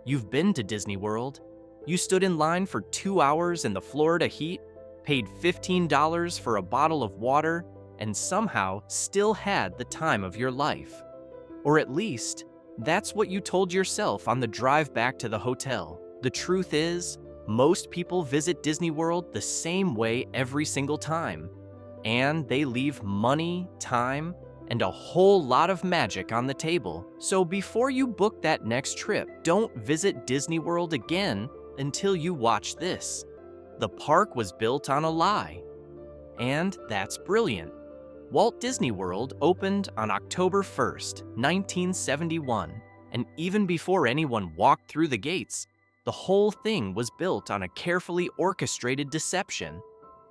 You've been to Disney World. You stood in line for 2 hours in the Florida heat, paid $15 for a bottle of water, and somehow still had the time of your life. Or at least, that's what you told yourself on the drive back to the hotel. The truth is, most people visit Disney World the same way every single time. And they leave money, time, and a whole lot of magic on the table. So before you book that next trip, don't visit Disney World again until you watch this. The park was built on a lie. And that's brilliant. Walt Disney World opened on October 1st, 1971, and even before anyone walked through the gates, the whole thing was built on a carefully orchestrated deception,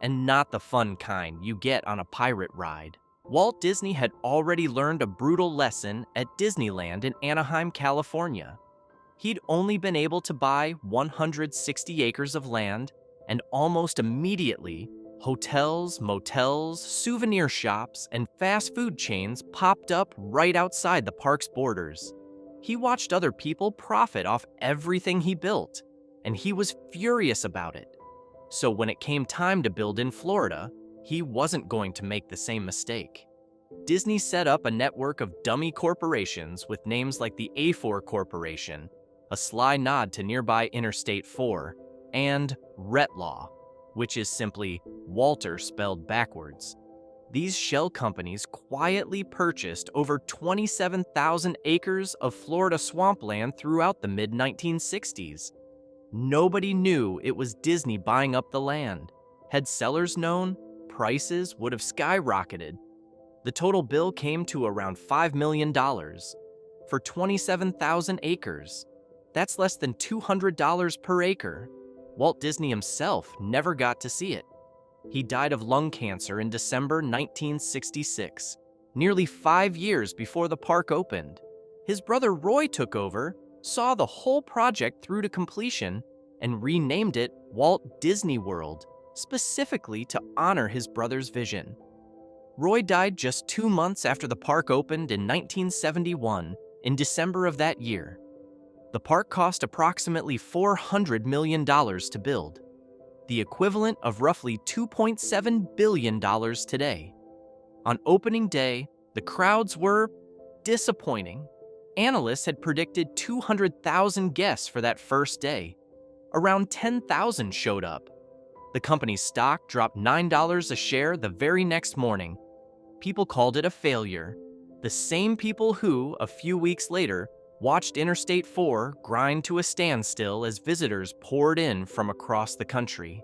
and not the fun kind you get on a pirate ride. Walt Disney had already learned a brutal lesson at Disneyland in Anaheim, California. He'd only been able to buy 160 acres of land, and almost immediately, hotels, motels, souvenir shops, and fast food chains popped up right outside the park's borders. He watched other people profit off everything he built, and he was furious about it. So when it came time to build in Florida, he wasn't going to make the same mistake. Disney set up a network of dummy corporations with names like the A4 Corporation, a sly nod to nearby Interstate 4, and Retlaw, which is simply Walter spelled backwards. These shell companies quietly purchased over 27,000 acres of Florida swampland throughout the mid-1960s. Nobody knew it was Disney buying up the land. Had sellers known, prices would have skyrocketed. The total bill came to around $5 million for 27,000 acres. That's less than $200 per acre. Walt Disney himself never got to see it. He died of lung cancer in December 1966, nearly 5 years before the park opened. His brother Roy took over, saw the whole project through to completion, and renamed it Walt Disney World, specifically to honor his brother's vision. Roy died just 2 months after the park opened in 1971, in December of that year. The park cost approximately $400 million to build, the equivalent of roughly $2.7 billion today. On opening day, the crowds were disappointing. Analysts had predicted 200,000 guests for that first day. Around 10,000 showed up. The company's stock dropped $9 a share the very next morning. People called it a failure. The same people who, a few weeks later, watched Interstate 4 grind to a standstill as visitors poured in from across the country.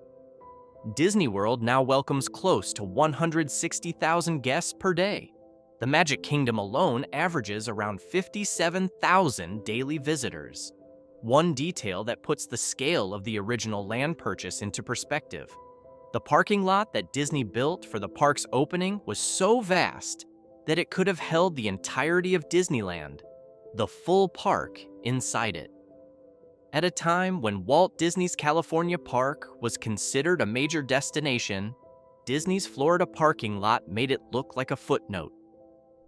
Disney World now welcomes close to 160,000 guests per day. The Magic Kingdom alone averages around 57,000 daily visitors. One detail that puts the scale of the original land purchase into perspective. The parking lot that Disney built for the park's opening was so vast that it could have held the entirety of Disneyland, the full park inside it. At a time when Walt Disney's California park was considered a major destination, Disney's Florida parking lot made it look like a footnote.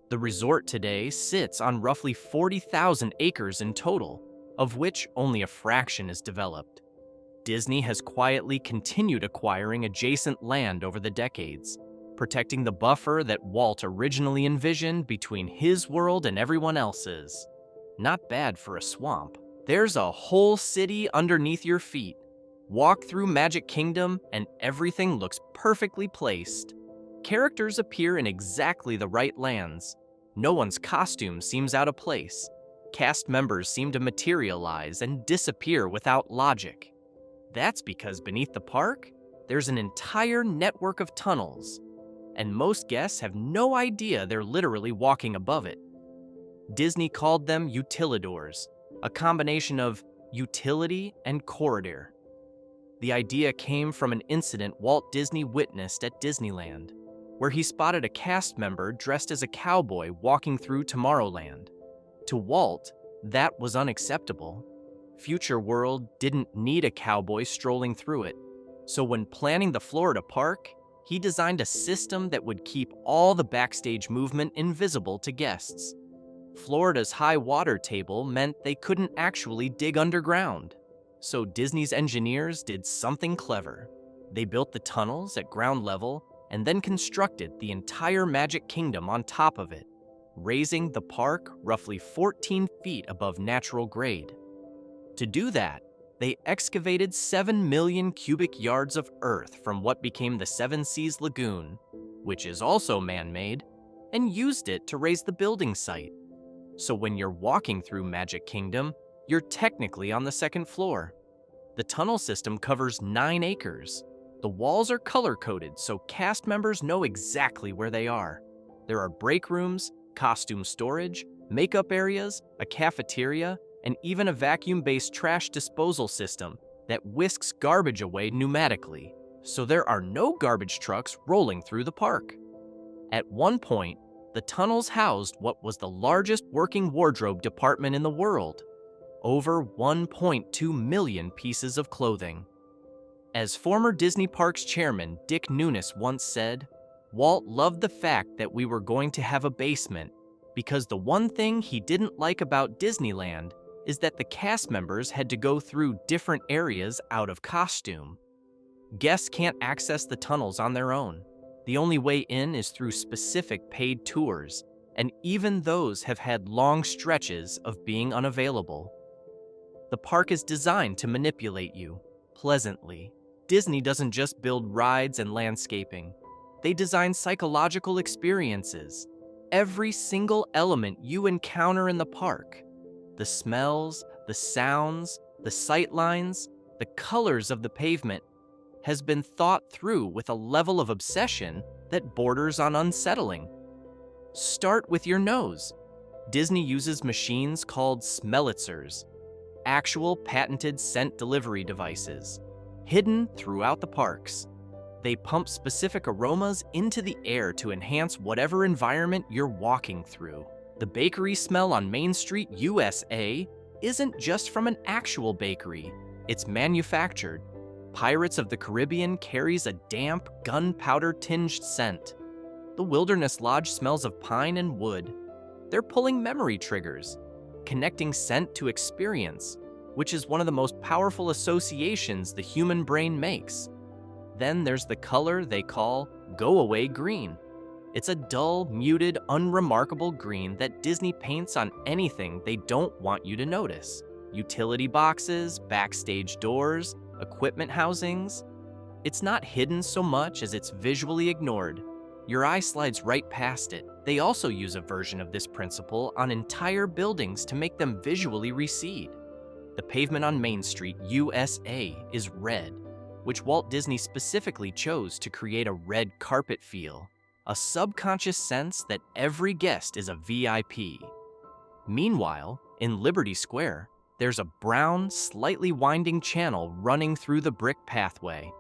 The resort today sits on roughly 40,000 acres in total, of which only a fraction is developed. Disney has quietly continued acquiring adjacent land over the decades, protecting the buffer that Walt originally envisioned between his world and everyone else's. Not bad for a swamp. There's a whole city underneath your feet. Walk through Magic Kingdom and everything looks perfectly placed. Characters appear in exactly the right lands. No one's costume seems out of place. Cast members seem to materialize and disappear without logic. That's because beneath the park, there's an entire network of tunnels, and most guests have no idea they're literally walking above it. Disney called them utilidors, a combination of utility and corridor. The idea came from an incident Walt Disney witnessed at Disneyland, where he spotted a cast member dressed as a cowboy walking through Tomorrowland. To Walt, that was unacceptable. Future World didn't need a cowboy strolling through it, so when planning the Florida park, he designed a system that would keep all the backstage movement invisible to guests. Florida's high water table meant they couldn't actually dig underground. So Disney's engineers did something clever. They built the tunnels at ground level and then constructed the entire Magic Kingdom on top of it, raising the park roughly 14 feet above natural grade. To do that, they excavated 7 million cubic yards of earth from what became the Seven Seas Lagoon, which is also man-made, and used it to raise the building site. So when you're walking through Magic Kingdom, you're technically on the second floor. The tunnel system covers 9 acres. The walls are color-coded so cast members know exactly where they are. There are break rooms, costume storage, makeup areas, a cafeteria, and even a vacuum-based trash disposal system that whisks garbage away pneumatically, so there are no garbage trucks rolling through the park. At one point, the tunnels housed what was the largest working wardrobe department in the world, over 1.2 million pieces of clothing. As former Disney Parks chairman Dick Nunis once said, Walt loved the fact that we were going to have a basement because the one thing he didn't like about Disneyland is that the cast members had to go through different areas out of costume. Guests can't access the tunnels on their own. The only way in is through specific paid tours, and even those have had long stretches of being unavailable. The park is designed to manipulate you, pleasantly. Disney doesn't just build rides and landscaping. They design psychological experiences. Every single element you encounter in the park, the smells, the sounds, the sightlines, the colors of the pavement, has been thought through with a level of obsession that borders on unsettling. Start with your nose. Disney uses machines called smellitzers, actual patented scent delivery devices, hidden throughout the parks. They pump specific aromas into the air to enhance whatever environment you're walking through. The bakery smell on Main Street, USA, isn't just from an actual bakery. It's manufactured. Pirates of the Caribbean carries a damp, gunpowder-tinged scent. The Wilderness Lodge smells of pine and wood. They're pulling memory triggers, connecting scent to experience, which is one of the most powerful associations the human brain makes. Then there's the color they call go-away green. It's a dull, muted, unremarkable green that Disney paints on anything they don't want you to notice. Utility boxes, backstage doors, equipment housings. It's not hidden so much as it's visually ignored. Your eye slides right past it. They also use a version of this principle on entire buildings to make them visually recede. The pavement on Main Street, USA, is red, which Walt Disney specifically chose to create a red carpet feel, a subconscious sense that every guest is a VIP. Meanwhile, in Liberty Square, there's a brown, slightly winding channel running through the brick pathway.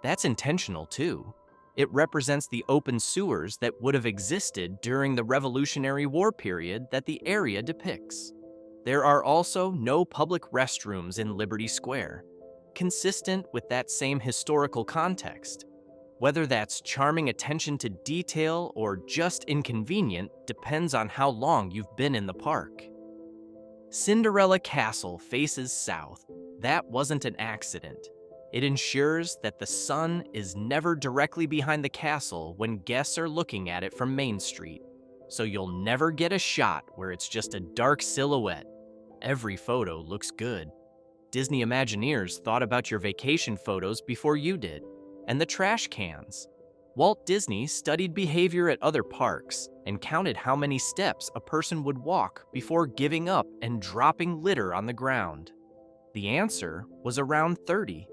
That's intentional too. It represents the open sewers that would have existed during the Revolutionary War period that the area depicts. There are also no public restrooms in Liberty Square, consistent with that same historical context. Whether that's charming attention to detail or just inconvenient depends on how long you've been in the park. Cinderella Castle faces south. That wasn't an accident. It ensures that the sun is never directly behind the castle when guests are looking at it from Main Street, so you'll never get a shot where it's just a dark silhouette. Every photo looks good. Disney Imagineers thought about your vacation photos before you did, and the trash cans. Walt Disney studied behavior at other parks and counted how many steps a person would walk before giving up and dropping litter on the ground. The answer was around 30.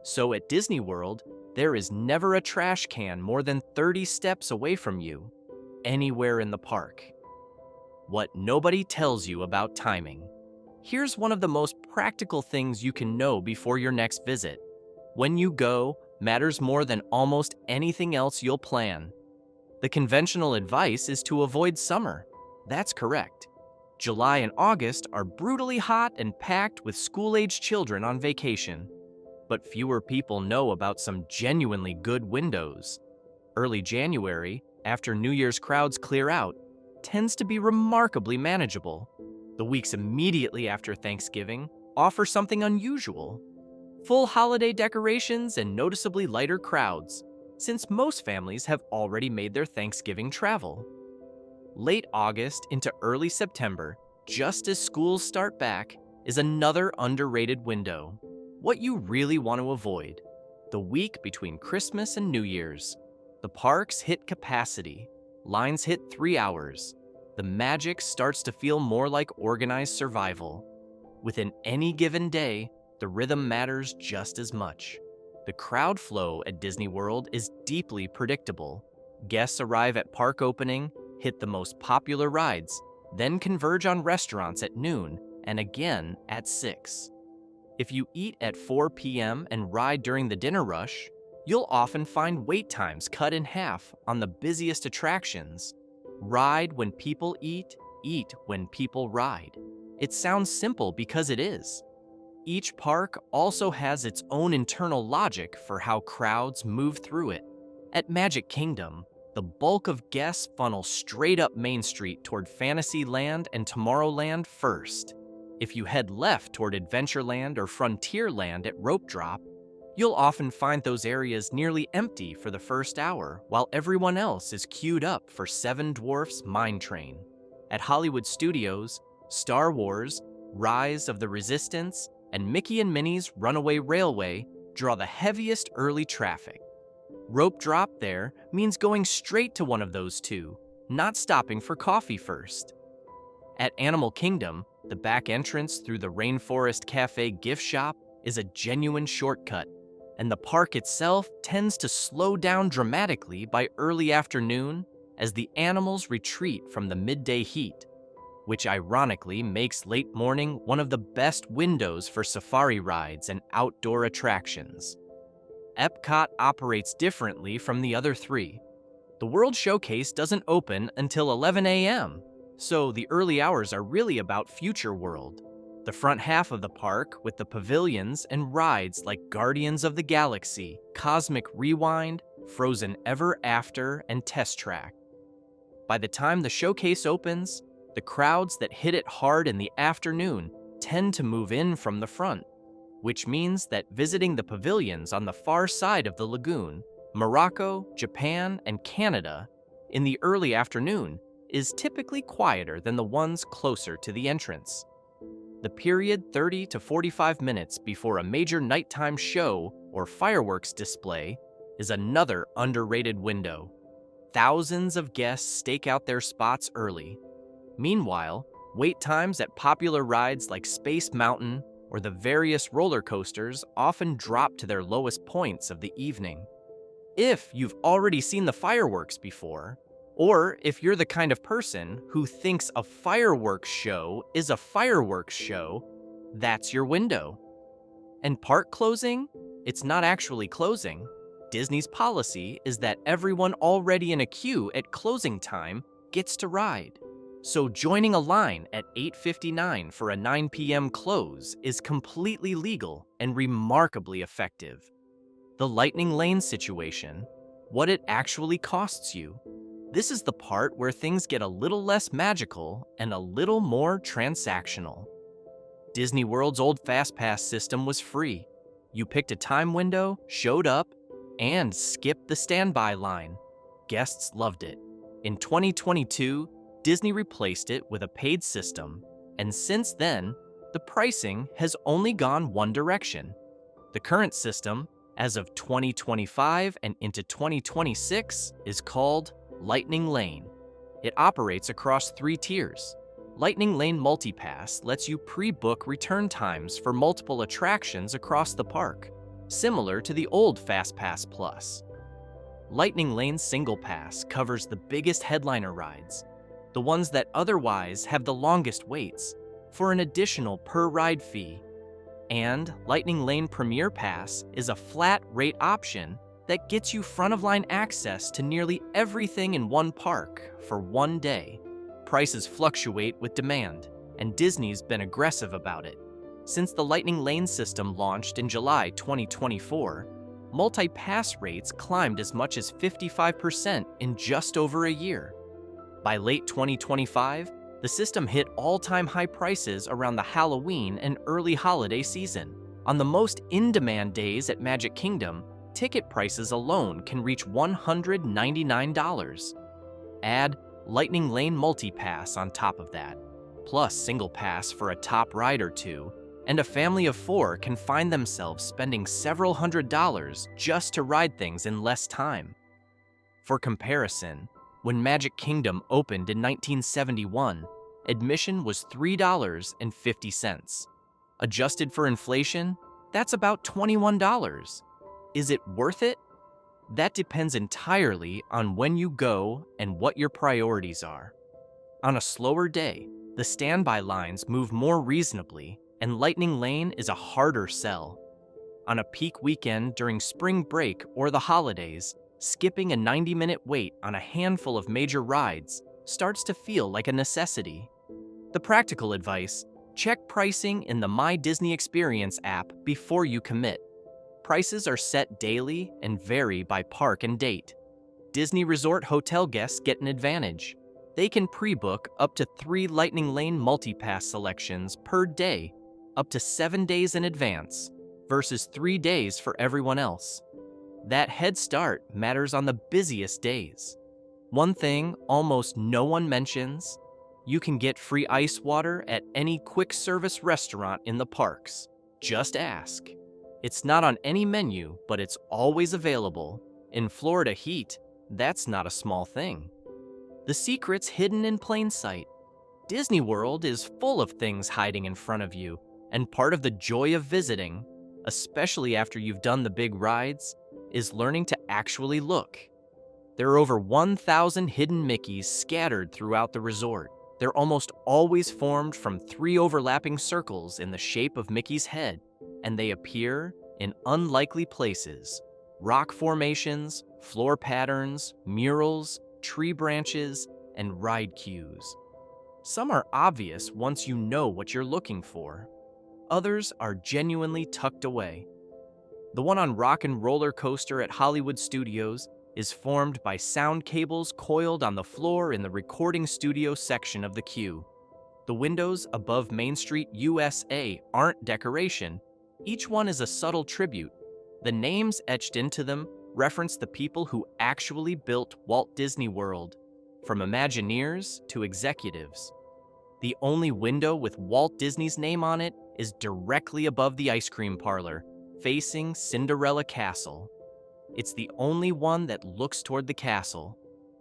So at Disney World, there is never a trash can more than 30 steps away from you, anywhere in the park. What nobody tells you about timing. Here's one of the most practical things you can know before your next visit. When you go matters more than almost anything else you'll plan. The conventional advice is to avoid summer. That's correct. July and August are brutally hot and packed with school-aged children on vacation. But fewer people know about some genuinely good windows. Early January, after New Year's crowds clear out, tends to be remarkably manageable. The weeks immediately after Thanksgiving offer something unusual: full holiday decorations and noticeably lighter crowds, since most families have already made their Thanksgiving travel. Late August into early September, just as schools start back, is another underrated window. What you really want to avoid: the week between Christmas and New Year's. The parks hit capacity, lines hit 3 hours. The magic starts to feel more like organized survival. Within any given day, the rhythm matters just as much. The crowd flow at Disney World is deeply predictable. Guests arrive at park opening, hit the most popular rides, then converge on restaurants at noon and again at 6. If you eat at 4 p.m. and ride during the dinner rush, you'll often find wait times cut in half on the busiest attractions. Ride when people eat when people ride. It sounds simple because it is. Each park also has its own internal logic for how crowds move through it. At Magic Kingdom, the bulk of guests funnel straight up Main Street toward Fantasyland and Tomorrowland first. If you head left toward Adventureland or Frontierland at Rope Drop, you'll often find those areas nearly empty for the first hour, while everyone else is queued up for Seven Dwarfs Mine Train. At Hollywood Studios, Star Wars, Rise of the Resistance, and Mickey and Minnie's Runaway Railway draw the heaviest early traffic. Rope Drop there means going straight to one of those two, not stopping for coffee first. At Animal Kingdom, the back entrance through the Rainforest Cafe gift shop is a genuine shortcut, and the park itself tends to slow down dramatically by early afternoon as the animals retreat from the midday heat, which ironically makes late morning one of the best windows for safari rides and outdoor attractions. Epcot operates differently from the other three. The World Showcase doesn't open until 11 a.m., so the early hours are really about Future World. The front half of the park, with the pavilions and rides like Guardians of the Galaxy, Cosmic Rewind, Frozen Ever After, and Test Track. By the time the showcase opens, the crowds that hit it hard in the afternoon tend to move in from the front, which means that visiting the pavilions on the far side of the lagoon, Morocco, Japan, and Canada, in the early afternoon is typically quieter than the ones closer to the entrance. The period 30 to 45 minutes before a major nighttime show or fireworks display is another underrated window. Thousands of guests stake out their spots early. Meanwhile, wait times at popular rides like Space Mountain or the various roller coasters often drop to their lowest points of the evening. If you've already seen the fireworks before, or if you're the kind of person who thinks a fireworks show is a fireworks show, that's your window. And park closing? It's not actually closing. Disney's policy is that everyone already in a queue at closing time gets to ride. So joining a line at 8:59 for a 9 p.m. close is completely legal and remarkably effective. The Lightning Lane situation, what it actually costs you. This is the part where things get a little less magical and a little more transactional. Disney World's old FastPass system was free. You picked a time window, showed up, and skipped the standby line. Guests loved it. In 2022, Disney replaced it with a paid system, and since then, the pricing has only gone one direction. The current system, as of 2025 and into 2026, is called Lightning Lane. It operates across 3 tiers. Lightning Lane MultiPass lets you pre-book return times for multiple attractions across the park, similar to the old FastPass Plus. Lightning Lane Single Pass covers the biggest headliner rides, the ones that otherwise have the longest waits, for an additional per-ride fee. And Lightning Lane Premier Pass is a flat-rate option that gets you front-of-line access to nearly everything in one park for one day. Prices fluctuate with demand, and Disney's been aggressive about it. Since the Lightning Lane system launched in July 2024, multi-pass rates climbed as much as 55% in just over a year. By late 2025, the system hit all-time high prices around the Halloween and early holiday season. On the most in-demand days at Magic Kingdom, ticket prices alone can reach $199. Add Lightning Lane Multi-Pass on top of that, plus Single Pass for a top ride or two, and a family of 4 can find themselves spending several $100s just to ride things in less time. For comparison, when Magic Kingdom opened in 1971, admission was $3.50. Adjusted for inflation, that's about $21. Is it worth it? That depends entirely on when you go and what your priorities are. On a slower day, the standby lines move more reasonably, and Lightning Lane is a harder sell. On a peak weekend during spring break or the holidays, skipping a 90-minute wait on a handful of major rides starts to feel like a necessity. The practical advice: check pricing in the My Disney Experience app before you commit. Prices are set daily and vary by park and date. Disney Resort hotel guests get an advantage. They can pre-book up to 3 Lightning Lane multi-pass selections per day, up to 7 days in advance, versus 3 days for everyone else. That head start matters on the busiest days. One thing almost no one mentions: you can get free ice water at any quick service restaurant in the parks. Just ask. It's not on any menu, but it's always available. In Florida heat, that's not a small thing. The secret's hidden in plain sight. Disney World is full of things hiding in front of you, and part of the joy of visiting, especially after you've done the big rides, is learning to actually look. There are over 1,000 hidden Mickeys scattered throughout the resort. They're almost always formed from 3 overlapping circles in the shape of Mickey's head, and they appear in unlikely places: rock formations, floor patterns, murals, tree branches, and ride queues. Some are obvious once you know what you're looking for. Others are genuinely tucked away. The one on Rock and Roller Coaster at Hollywood Studios is formed by sound cables coiled on the floor in the recording studio section of the queue. The windows above Main Street USA aren't decoration. Each one is a subtle tribute. The names etched into them reference the people who actually built Walt Disney World, from Imagineers to executives. The only window with Walt Disney's name on it is directly above the ice cream parlor, facing Cinderella Castle. It's the only one that looks toward the castle.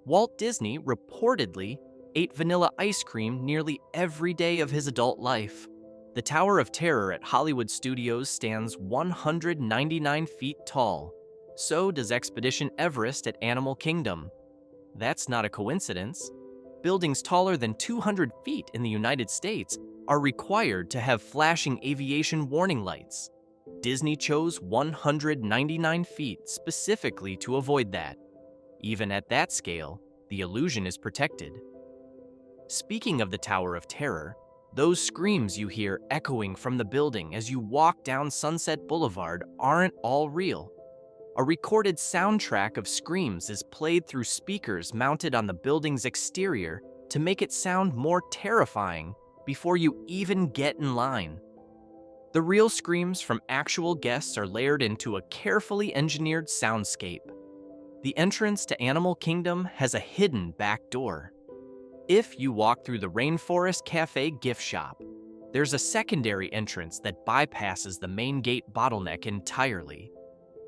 Walt Disney reportedly ate vanilla ice cream nearly every day of his adult life. The Tower of Terror at Hollywood Studios stands 199 feet tall. So does Expedition Everest at Animal Kingdom. That's not a coincidence. Buildings taller than 200 feet in the United States are required to have flashing aviation warning lights. Disney chose 199 feet specifically to avoid that. Even at that scale, the illusion is protected. Speaking of the Tower of Terror, those screams you hear echoing from the building as you walk down Sunset Boulevard aren't all real. A recorded soundtrack of screams is played through speakers mounted on the building's exterior to make it sound more terrifying before you even get in line. The real screams from actual guests are layered into a carefully engineered soundscape. The entrance to Animal Kingdom has a hidden back door. If you walk through the Rainforest Cafe gift shop, there's a secondary entrance that bypasses the main gate bottleneck entirely.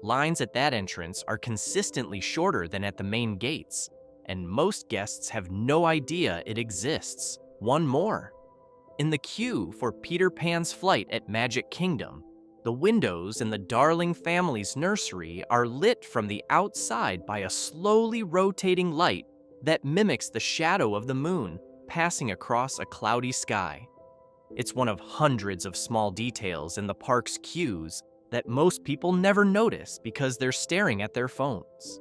Lines at that entrance are consistently shorter than at the main gates, and most guests have no idea it exists. One more. In the queue for Peter Pan's flight at Magic Kingdom, the windows in the Darling family's nursery are lit from the outside by a slowly rotating light that mimics the shadow of the moon passing across a cloudy sky. It's one of hundreds of small details in the park's queues that most people never notice because they're staring at their phones.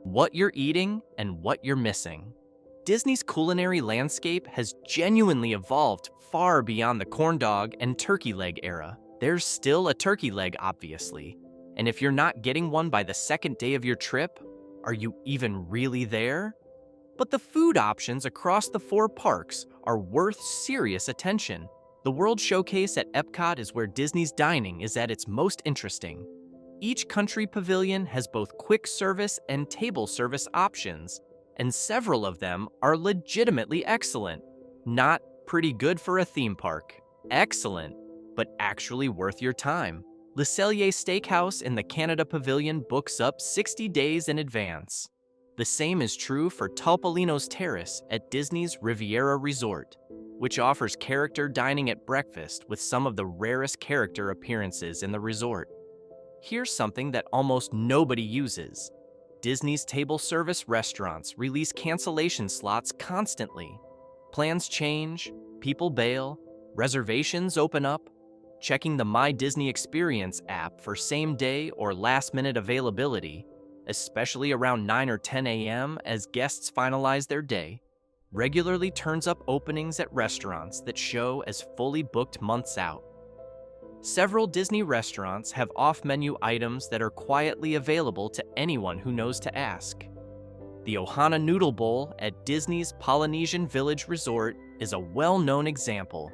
What you're eating and what you're missing. Disney's culinary landscape has genuinely evolved far beyond the corn dog and turkey leg era. There's still a turkey leg, obviously, and if you're not getting one by the second day of your trip, are you even really there? But the food options across the 4 parks are worth serious attention. The World Showcase at Epcot is where Disney's dining is at its most interesting. Each country pavilion has both quick service and table service options, and several of them are legitimately excellent. Not pretty good for a theme park. Excellent, but actually worth your time. Le Cellier Steakhouse in the Canada Pavilion books up 60 days in advance. The same is true for Topolino's Terrace at Disney's Riviera Resort, which offers character dining at breakfast with some of the rarest character appearances in the resort. Here's something that almost nobody uses. Disney's table service restaurants release cancellation slots constantly. Plans change, people bail, reservations open up. Checking the My Disney Experience app for same-day or last-minute availability, especially around 9 or 10 a.m. as guests finalize their day, regularly turns up openings at restaurants that show as fully booked months out. Several Disney restaurants have off-menu items that are quietly available to anyone who knows to ask. The Ohana Noodle Bowl at Disney's Polynesian Village Resort is a well-known example.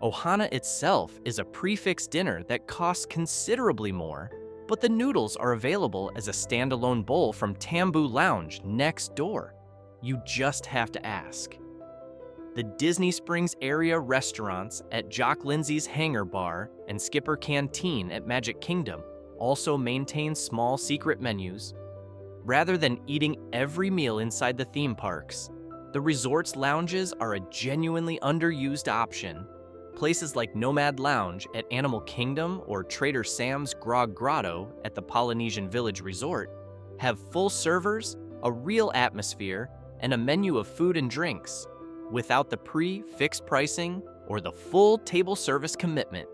Ohana itself is a prix-fixe dinner that costs considerably more, but the noodles are available as a standalone bowl from Tambu Lounge next door. You just have to ask. The Disney Springs area restaurants at Jock Lindsay's Hangar Bar and Skipper Canteen at Magic Kingdom also maintain small secret menus. Rather than eating every meal inside the theme parks, the resort's lounges are a genuinely underused option. Places like Nomad Lounge at Animal Kingdom or Trader Sam's Grog Grotto at the Polynesian Village Resort have full servers, a real atmosphere, and a menu of food and drinks, without the fixed pricing or the full table service commitment.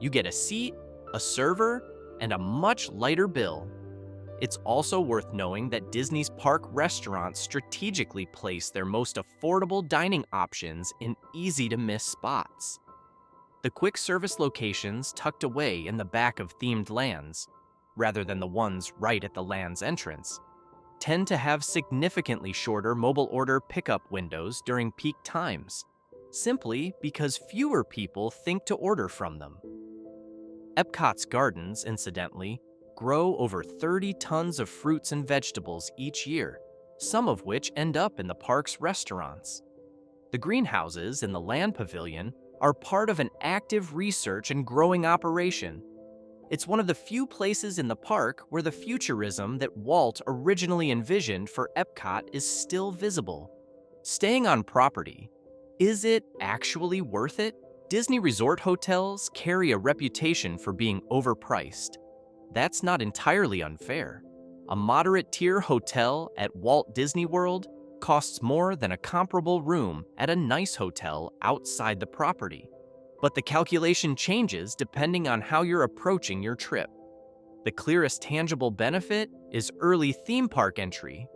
You get a seat, a server, and a much lighter bill. It's also worth knowing that Disney's park restaurants strategically place their most affordable dining options in easy-to-miss spots. The quick service locations tucked away in the back of themed lands, rather than the ones right at the land's entrance, tend to have significantly shorter mobile order pickup windows during peak times, simply because fewer people think to order from them. Epcot's gardens, incidentally, grow over 30 tons of fruits and vegetables each year, some of which end up in the park's restaurants. The greenhouses in the Land Pavilion are part of an active research and growing operation. It's one of the few places in the park where the futurism that Walt originally envisioned for Epcot is still visible. Staying on property, is it actually worth it? Disney resort hotels carry a reputation for being overpriced. That's not entirely unfair. A moderate-tier hotel at Walt Disney World costs more than a comparable room at a nice hotel outside the property. But the calculation changes depending on how you're approaching your trip. The clearest tangible benefit is early theme park entry.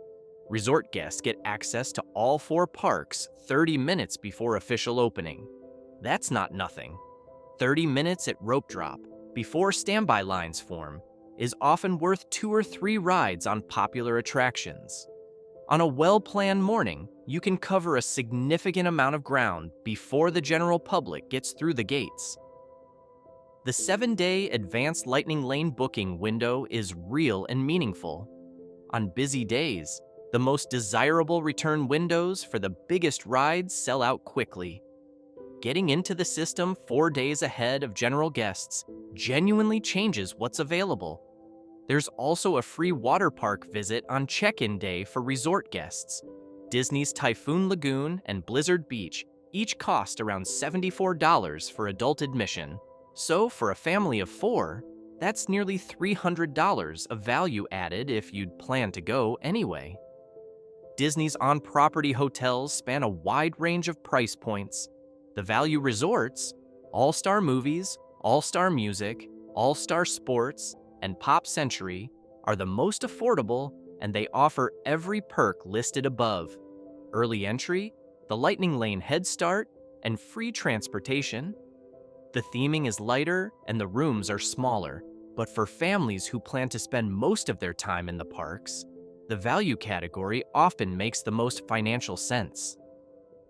Resort guests get access to all 4 parks 30 minutes before official opening. That's not nothing. 30 minutes at rope drop, before standby lines form, is often worth 2 or 3 rides on popular attractions. On a well-planned morning, you can cover a significant amount of ground before the general public gets through the gates. The 7-day advanced Lightning Lane booking window is real and meaningful. On busy days, the most desirable return windows for the biggest rides sell out quickly. Getting into the system 4 days ahead of general guests genuinely changes what's available. There's also a free water park visit on check-in day for resort guests. Disney's Typhoon Lagoon and Blizzard Beach each cost around $74 for adult admission. So for a family of 4, that's nearly $300 of value added if you'd plan to go anyway. Disney's on-property hotels span a wide range of price points. The value resorts, All-Star Movies, All-Star Music, All-Star Sports, and Pop Century are the most affordable, and they offer every perk listed above: early entry, the Lightning Lane Head Start, and free transportation. The theming is lighter and the rooms are smaller, but for families who plan to spend most of their time in the parks, the value category often makes the most financial sense.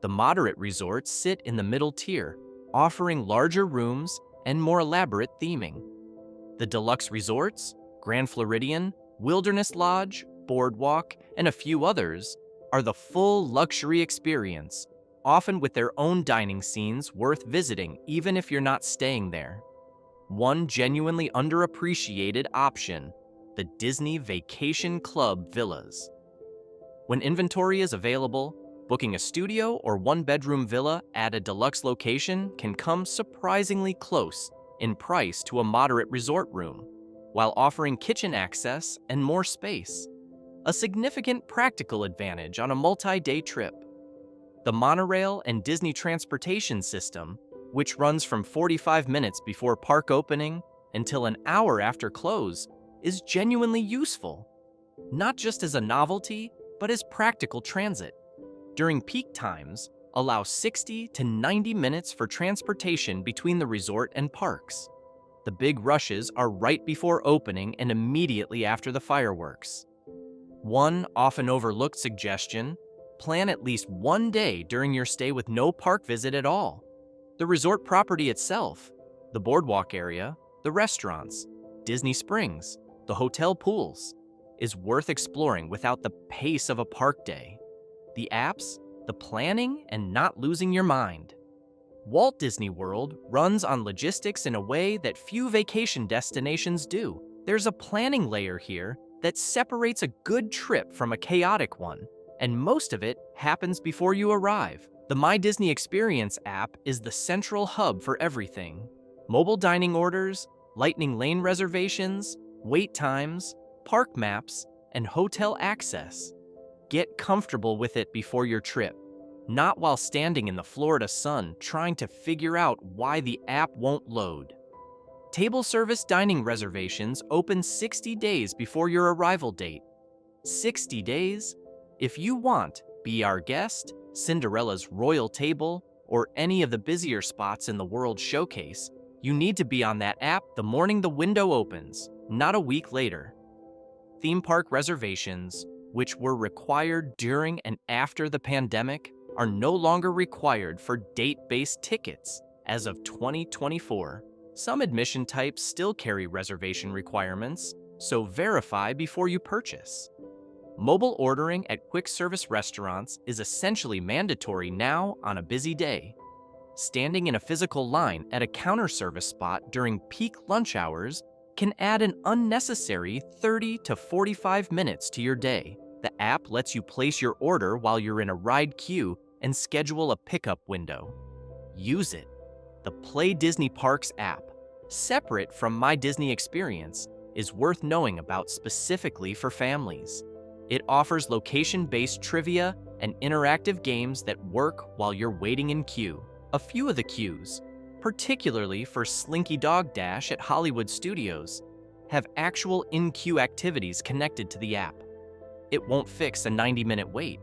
The moderate resorts sit in the middle tier, offering larger rooms and more elaborate theming. The deluxe resorts, Grand Floridian, Wilderness Lodge, Boardwalk, and a few others, are the full luxury experience, often with their own dining scenes worth visiting even if you're not staying there. One genuinely underappreciated option, the Disney Vacation Club Villas. When inventory is available, booking a studio or one-bedroom villa at a deluxe location can come surprisingly close in price to a moderate resort room, while offering kitchen access and more space, a significant practical advantage on a multi-day trip. The monorail and Disney transportation system, which runs from 45 minutes before park opening until an hour after close, is genuinely useful, not just as a novelty, but as practical transit. During peak times, allow 60 to 90 minutes for transportation between the resort and parks. The big rushes are right before opening and immediately after the fireworks. One often overlooked suggestion: plan at least one day during your stay with no park visit at all. The resort property itself, the boardwalk area, the restaurants, Disney Springs, the hotel pools, is worth exploring without the pace of a park day. The apps, the planning, and not losing your mind. Walt Disney World runs on logistics in a way that few vacation destinations do. There's a planning layer here that separates a good trip from a chaotic one, and most of it happens before you arrive. The My Disney Experience app is the central hub for everything. Mobile dining orders, Lightning Lane reservations, wait times, park maps, and hotel access. Get comfortable with it before your trip, not while standing in the Florida sun trying to figure out why the app won't load. Table service dining reservations open 60 days before your arrival date. 60 days? If you want Be Our Guest, Cinderella's Royal Table, or any of the busier spots in the World Showcase, you need to be on that app the morning the window opens, not a week later. Theme park reservations, which were required during and after the pandemic, are no longer required for date-based tickets as of 2024. Some admission types still carry reservation requirements, so verify before you purchase. Mobile ordering at quick-service restaurants is essentially mandatory now on a busy day. Standing in a physical line at a counter service spot during peak lunch hours can add an unnecessary 30 to 45 minutes to your day. The app lets you place your order while you're in a ride queue and schedule a pickup window. Use it. The Play Disney Parks app, separate from My Disney Experience, is worth knowing about specifically for families. It offers location-based trivia and interactive games that work while you're waiting in queue. A few of the queues, particularly for Slinky Dog Dash at Hollywood Studios, have actual in-queue activities connected to the app. It won't fix a 90-minute wait,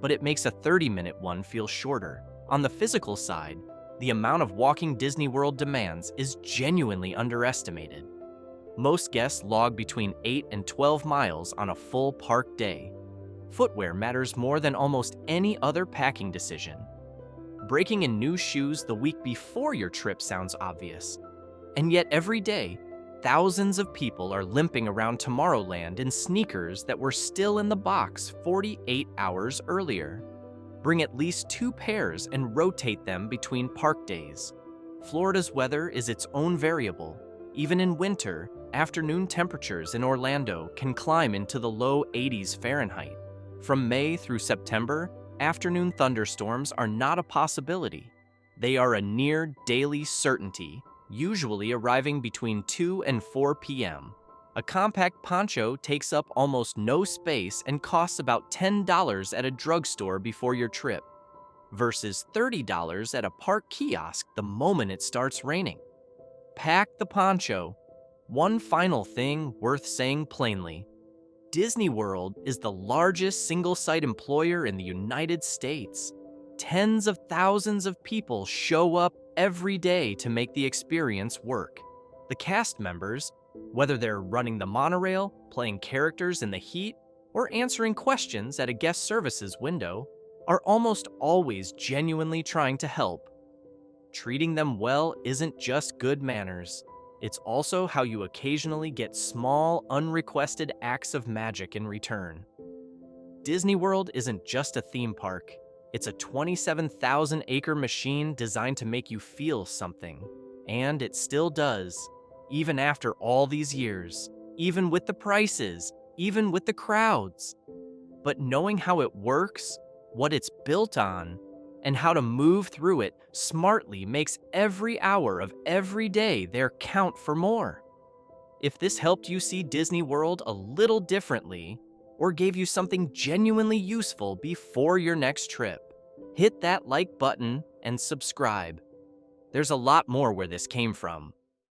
but it makes a 30-minute one feel shorter. On the physical side, the amount of walking Disney World demands is genuinely underestimated. Most guests log between 8 and 12 miles on a full park day. Footwear matters more than almost any other packing decision. Breaking in new shoes the week before your trip sounds obvious, and yet every day, thousands of people are limping around Tomorrowland in sneakers that were still in the box 48 hours earlier. Bring at least 2 pairs and rotate them between park days. Florida's weather is its own variable. Even in winter, afternoon temperatures in Orlando can climb into the low 80s Fahrenheit. From May through September, afternoon thunderstorms are not a possibility. They are a near daily certainty, usually arriving between 2 and 4 p.m. A compact poncho takes up almost no space and costs about $10 at a drugstore before your trip, versus $30 at a park kiosk the moment it starts raining. Pack the poncho. One final thing worth saying plainly: Disney World is the largest single-site employer in the United States. Tens of thousands of people show up every day to make the experience work. The cast members, whether they're running the monorail, playing characters in the heat, or answering questions at a guest services window are almost always genuinely trying to help. Treating them well isn't just good manners, it's also how you occasionally get small, unrequested acts of magic in return. Disney World isn't just a theme park, it's a 27,000-acre machine designed to make you feel something. And it still does, even after all these years, even with the prices, even with the crowds. But knowing how it works, what it's built on, and how to move through it smartly makes every hour of every day there count for more. If this helped you see Disney World a little differently, or gave you something genuinely useful before your next trip, hit that like button and subscribe. There's a lot more where this came from.